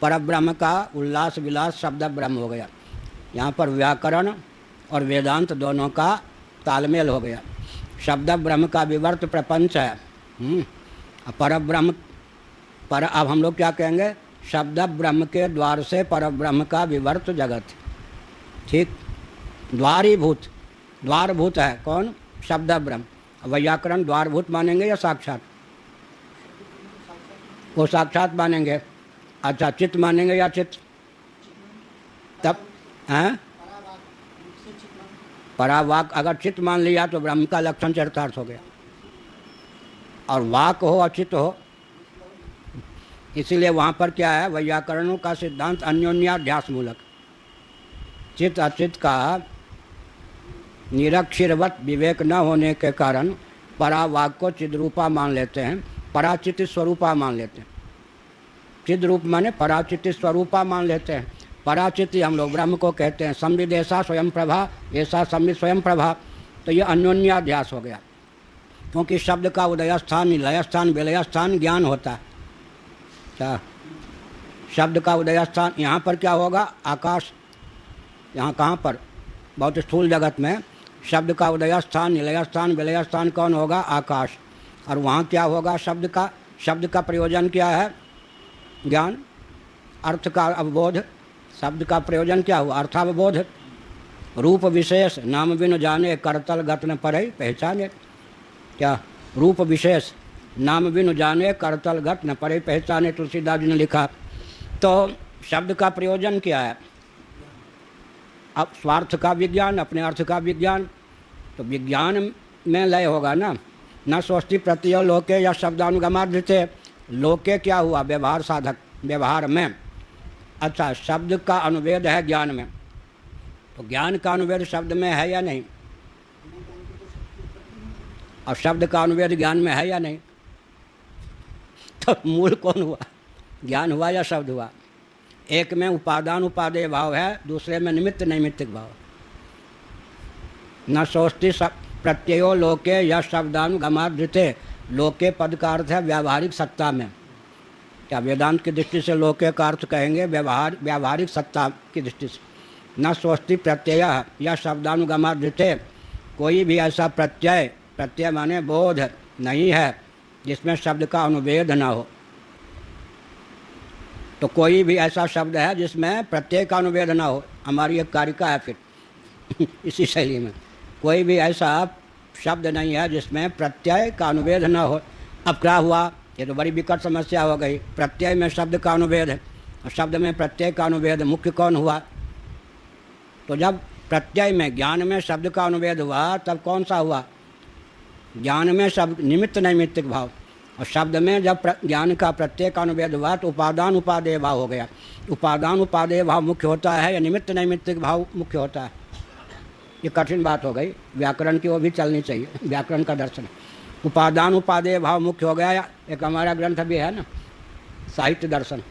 परब्रह्म का उल्लास विलास शब्द ब्रह्म हो गया। यहाँ पर व्याकरण और वेदांत दोनों का तालमेल हो गया। शब्द ब्रह्म का विवर्त प्रपंच है। परब्रह्म पर अब हम लोग क्या कहेंगे, शब्द ब्रह्म के द्वार से परब्रह्म का विवर्त जगत। ठीक, द्वारीभूत, द्वारभूत है कौन, शब्द ब्रह्म। व्याकरण द्वारभूत मानेंगे या साक्षात, वो साक्षात मानेंगे। अच्छा, चित्त मानेंगे या चित्त, तब हैं परावाक। अगर चित्त मान लिया तो ब्रह्म का लक्षण चरितार्थ हो गया, और वाक हो और चित्त हो। इसीलिए वहाँ पर क्या है, व्याकरणों का सिद्धांत अन्योन्याध्यास मूलक। चित्त अचित का निरक्षरवत विवेक न होने के कारण परावाक को चिद्रूपा मान लेते हैं, पराचित स्वरूपा मान लेते हैं। चिद रूप माने पराचित स्वरूपा मान लेते हैं। पराचिति हम लोग ब्रह्म को कहते हैं। संविद ऐसा स्वयं प्रभा, ऐसा संविद स्वयं प्रभा। तो ये अन्योन्याध्यास हो गया, क्योंकि शब्द का उदय स्थान, लय स्थान, विलय स्थान ज्ञान होता है। क्या शब्द का उदय स्थान, यहाँ पर क्या होगा, आकाश। यहाँ कहाँ पर, बहुत स्थूल जगत में शब्द का उदय स्थान, निलय स्थान, विलय स्थान कौन होगा, आकाश। और वहाँ क्या होगा, शब्द का प्रयोजन क्या है, ज्ञान। अर्थ का अवबोध, शब्द का प्रयोजन क्या हुआ, अर्थावबोध। रूप विशेष नाम बिन जाने, करतल गत न परे पहचाने। क्या, रूप विशेष नाम बिन जाने, करतल गत न परे पहचाने, तुलसीदास जी ने लिखा। तो शब्द का प्रयोजन क्या है, अब स्वार्थ का विज्ञान, अपने अर्थ का विज्ञान। तो विज्ञान में लय होगा ना। न स्वस्ति प्रत्यय लोके या शब्दानुगमाधृते। लोके क्या हुआ, व्यवहार साधक, व्यवहार में। अच्छा, शब्द का अनुवेद है ज्ञान में, तो ज्ञान का अनुवेद शब्द में है या नहीं, और शब्द का अनुवेद ज्ञान में है या नहीं। तो मूल कौन हुआ, ज्ञान हुआ या शब्द हुआ। एक में उपादान उपादेय भाव है, दूसरे में निमित्त नैमित्तिक भाव। न सोचती प्रत्ययो लोके या शब्दानुगमाधृते। लोके पद का अर्थ है व्यावहारिक सत्ता में। क्या वेदांत की दृष्टि से लोके का अर्थ कहेंगे व्यावहारिक सत्ता की दृष्टि से। न स्वस्ति प्रत्यय या शब्दानुगमाधृते। कोई भी ऐसा प्रत्यय माने बोध नहीं है जिसमें शब्द का अनुवेद न हो। तो कोई भी ऐसा शब्द है जिसमें प्रत्यय का अनुवेद न हो। हमारी एक कारिका है फिर इसी शैली में। कोई भी ऐसा शब्द नहीं है जिसमें प्रत्यय का अनुवेद न हो। अब क्या हुआ, ये तो बड़ी विकट समस्या हो गई। प्रत्यय में शब्द का अनुवेद है और शब्द में प्रत्यय का अनुवेद, मुख्य कौन हुआ। तो जब प्रत्यय में, ज्ञान में शब्द का अनुवेद हुआ, तब कौन सा हुआ, ज्ञान में शब्द निमित्त नैमित्तिक भाव। और शब्द में जब ज्ञान का प्रत्यय का अनुवेद हुआ तो उपादान उपादेय भाव हो गया। उपादान उपादेय भाव मुख्य होता है या निमित्त नैमित्तिक भाव मुख्य होता है। ये कठिन बात हो गई, व्याकरण की वो भी चलनी चाहिए, व्याकरण का दर्शन। उपादान उपादेय भाव मुख्य हो गया। एक हमारा ग्रंथ भी है ना, साहित्य दर्शन।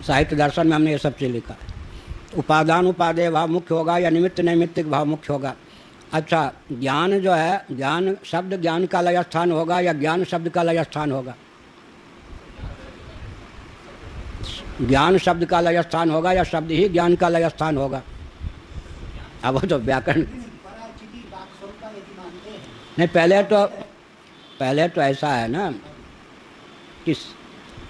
साहित्य दर्शन में हमने ये सब चीज़ लिखा है। उपादान उपादेय भाव मुख्य होगा या निमित्त नैमित्तिक भाव मुख्य होगा। अच्छा, ज्ञान जो है, ज्ञान शब्द ज्ञान का लय स्थान होगा या ज्ञान शब्द का लय स्थान होगा। ज्ञान शब्द का लय स्थान होगा या शब्द ही ज्ञान का लय स्थान होगा। अब तो व्याकरण नहीं, पहले तो ऐसा है ना कि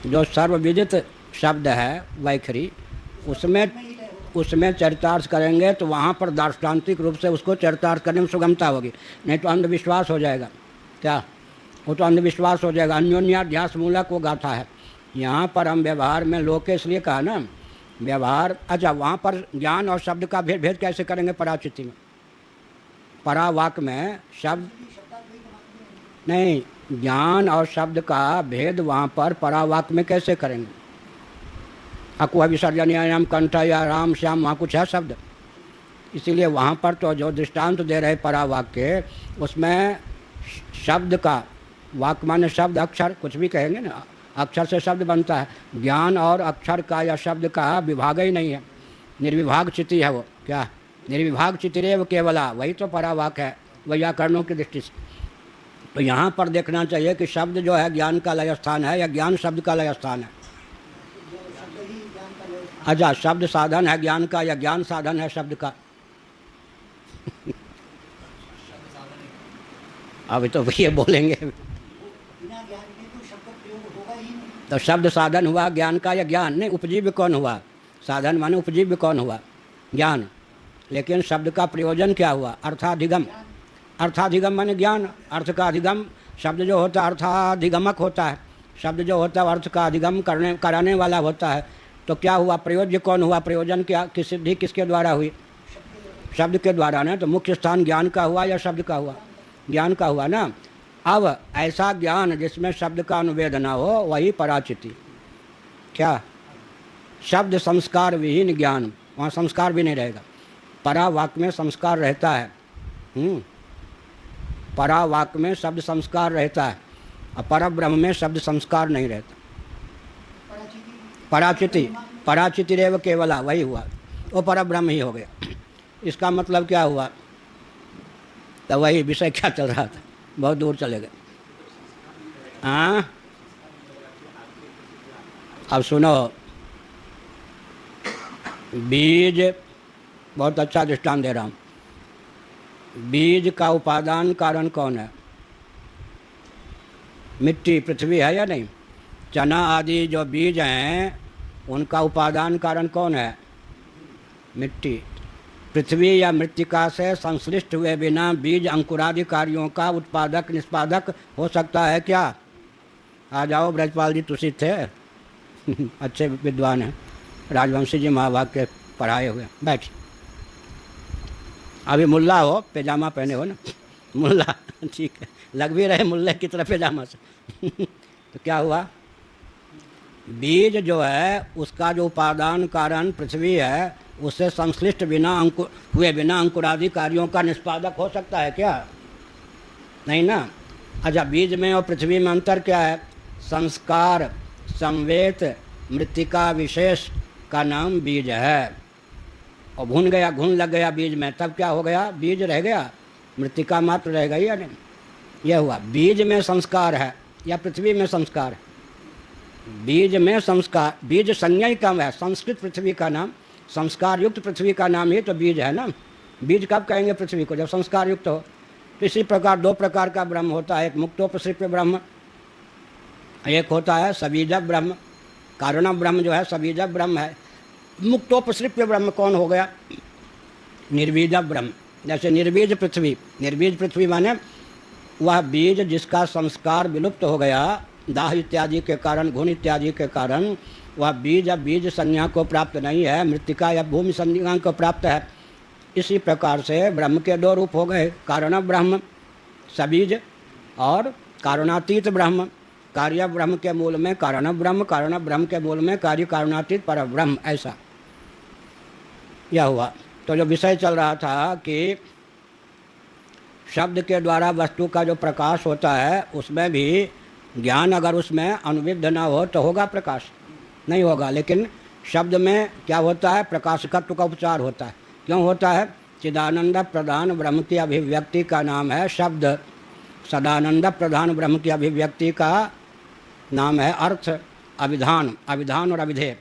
जो सर्वविदित शब्द है वैखरी, उसमें चरितार्थ करेंगे तो वहाँ पर दार्ष्टान्तिक रूप से उसको चरितार्थ करने में सुगमता होगी। नहीं तो अंधविश्वास हो जाएगा। क्या, वो तो अंधविश्वास हो जाएगा। अन्योन्याध्यास मूलक वो गाथा है। यहाँ पर हम व्यवहार में लोके इसलिए कहा ना, व्यवहार। अच्छा, वहाँ पर ज्ञान और शब्द का भेद कैसे करेंगे, पराचिति में। परावाक में शब्द नहीं, ज्ञान और शब्द का भेद वहाँ पर परावाक में कैसे करेंगे। अकुह विसर्जनीयाम कंठ या राम श्याम, वहाँ कुछ है शब्द। इसीलिए वहाँ पर तो जो दृष्टांत दे रहे परावाक के, उसमें शब्द का, वाक माने शब्द अक्षर, कुछ भी कहेंगे ना, अक्षर से शब्द बनता है। ज्ञान और अक्षर का या शब्द का विभाग ही नहीं है, निर्विभाग चिति है वो। क्या, निर्विभाग चितिरेव केवला, वही तो परावाक है व्याकरणों की दृष्टि से। तो यहाँ पर देखना चाहिए कि शब्द जो है ज्ञान का लय स्थान है या ज्ञान शब्द का लय स्थान है। अच्छा, शब्द साधन है ज्ञान का या ज्ञान साधन है शब्द का? अभी तो ये बोलेंगे। तो शब्द साधन हुआ ज्ञान का या ज्ञान? नहीं, उपजीव्य कौन हुआ? साधन माने उपजीव्य कौन हुआ? ज्ञान। लेकिन शब्द का प्रयोजन क्या हुआ? अर्थाधिगम। अर्थाधिगम माने ज्ञान। अर्थ का अधिगम। शब्द जो होता है अर्थाधिगमक होता है। शब्द जो होता है अर्थ का अधिगम कराने वाला होता है। तो क्या हुआ? प्रयोज्य कौन हुआ? प्रयोजन क्या की सिद्धि किसके द्वारा हुई? शब्द के द्वारा ना। तो मुख्य स्थान ज्ञान का हुआ या शब्द का हुआ? ज्ञान का हुआ ना। अब ऐसा ज्ञान जिसमें शब्द का अनुवेद ना हो वही पराचिति। क्या? शब्द संस्कार विहीन ज्ञान, वहाँ संस्कार भी नहीं रहेगा। परावाक्य में संस्कार रहता है। परावाक्य में शब्द संस्कार रहता है और परब्रह्म में शब्द संस्कार नहीं रहता। पराचिति, पराचिति रेव केवला, वही हुआ, वो परब्रह्म ही हो गया। इसका मतलब क्या हुआ? तो वही विषय क्या चल रहा था, बहुत दूर चले गए। हाँ, अब सुनो, बीज, बहुत अच्छा दृष्टांत दे रहा हूँ। बीज का उपादान कारण कौन है? मिट्टी, पृथ्वी है या नहीं? चना आदि जो बीज हैं उनका उपादान कारण कौन है? मिट्टी। पृथ्वी या मृत्तिका से संश्लिष्ट हुए बिना बीज अंकुरादि कार्यों का उत्पादक निष्पादक हो सकता है क्या? आ जाओ, ब्रजपाल जी तुसी थे अच्छे विद्वान हैं, राजवंशी जी महावाक्य पढ़ाए हुए। बैठ, अभी मुल्ला हो, पैजामा पहने हो ना, मुल्ला, ठीक है, लग भी रहे मुल्ले की तरह पैजामा से तो क्या हुआ? बीज जो है उसका जो उपादान कारण पृथ्वी है, उससे संश्लिष्ट हुए बिना अंकुरादि कार्यों का निष्पादक हो सकता है क्या? नहीं ना। अच्छा, बीज में और पृथ्वी में अंतर क्या है? संस्कार संवेत मृत्तिका विशेष का नाम बीज है। और घुन गया, घुन लग गया बीज में, तब क्या हो गया? बीज रह गया, मृत्तिका मात्र रह गई या नहीं? यह हुआ। बीज में संस्कार है या पृथ्वी में संस्कार है? बीज में संस्कार, बीज संज्ञा ही कम है। संस्कृत पृथ्वी का नाम, संस्कार युक्त पृथ्वी का नाम ही तो बीज है ना। बीज कब कहेंगे पृथ्वी को? जब संस्कार युक्त हो। तो इसी प्रकार दो प्रकार का ब्रह्म होता है, एक मुक्तोपसृप्य ब्रह्म, एक होता है सबीजक ब्रह्म। कारण ब्रह्म जो है सबीजक ब्रह्म है। मुक्तोपसृप्य ब्रह्म कौन हो गया? निर्बीजक ब्रह्म। जैसे निर्बीज पृथ्वी, निर्बीज पृथ्वी माने वह बीज जिसका संस्कार विलुप्त हो गया दाह इत्यादि के कारण, घुन इत्यादि के कारण, वह बीज अब बीज संज्ञा को प्राप्त नहीं है, मृत्तिका या भूमि संज्ञा को प्राप्त है। इसी प्रकार से ब्रह्म के दो रूप हो गए, कारण ब्रह्म सबीज और कारणातीत ब्रह्म। कार्य ब्रह्म के मूल में कारण ब्रह्म, कारण ब्रह्म के मूल में कार्य कारणातीत पर ब्रह्म, ऐसा यह हुआ। तो जो विषय चल रहा था कि शब्द के द्वारा वस्तु का जो प्रकाश होता है उसमें भी ज्ञान अगर उसमें अनुविद्ध न हो तो होगा प्रकाश? नहीं होगा। लेकिन शब्द में क्या होता है? प्रकाशकत्व का उपचार होता है। क्यों होता है? चिदानंद प्रधान ब्रह्म की अभिव्यक्ति का नाम है शब्द। सदानंद प्रधान ब्रह्म की अभिव्यक्ति का नाम है अर्थ। अभिधान, अभिधान और अभिधेय।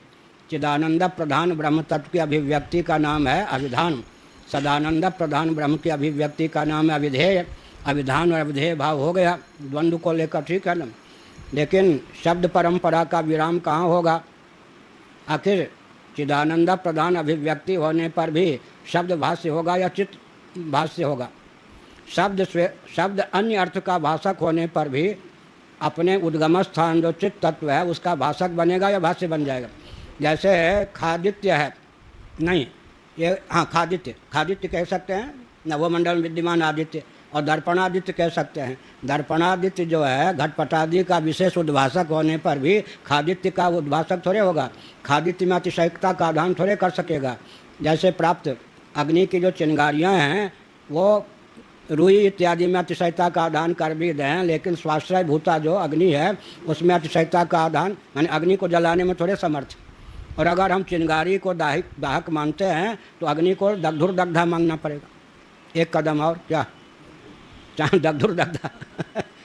चिदानंद प्रधान ब्रह्म तत्व की अभिव्यक्ति का नाम है अभिधान। सदानंद प्रधान ब्रह्म की अभिव्यक्ति का नाम है अभिधेय। अभिधान और अभिधेय भाव हो गया द्वंद्व को लेकर, ठीक है ना। लेकिन शब्द परंपरा का विराम कहाँ होगा? आखिर चिदानंद प्रधान अभिव्यक्ति होने पर भी शब्द भाष्य होगा या चित्त भाष्य होगा? शब्द अन्य अर्थ का भाषक होने पर भी अपने उद्गम स्थान जो चित्त तत्व है उसका भाषक बनेगा या भाष्य बन जाएगा? जैसे खादित्य है, नहीं ये, हाँ खादित्य, खादित्य कह सकते हैं, नवोमंडल विद्यमान आदित्य, और दर्पणादित्य कह सकते हैं। दर्पणादित्य जो है घटपटादि का विशेष उद्भाषक होने पर भी खादित्य का उद्भाषक थोड़े होगा। खादित्य में अतिशयकता का आधान थोड़े कर सकेगा। जैसे प्राप्त अग्नि की जो चिंगारियाँ हैं वो रुई इत्यादि में अतिशयता का आधान कर भी दें, लेकिन स्वाश्रय भूता जो अग्नि है उसमें अतिशयता का आधान, यानी अग्नि को जलाने में थोड़े समर्थ। और अगर हम चिंगारी को दाहक मानते हैं तो अग्नि को दग्धुर दग्धा मांगना पड़ेगा। एक कदम और, क्या चाहे दग्धुर दग्धा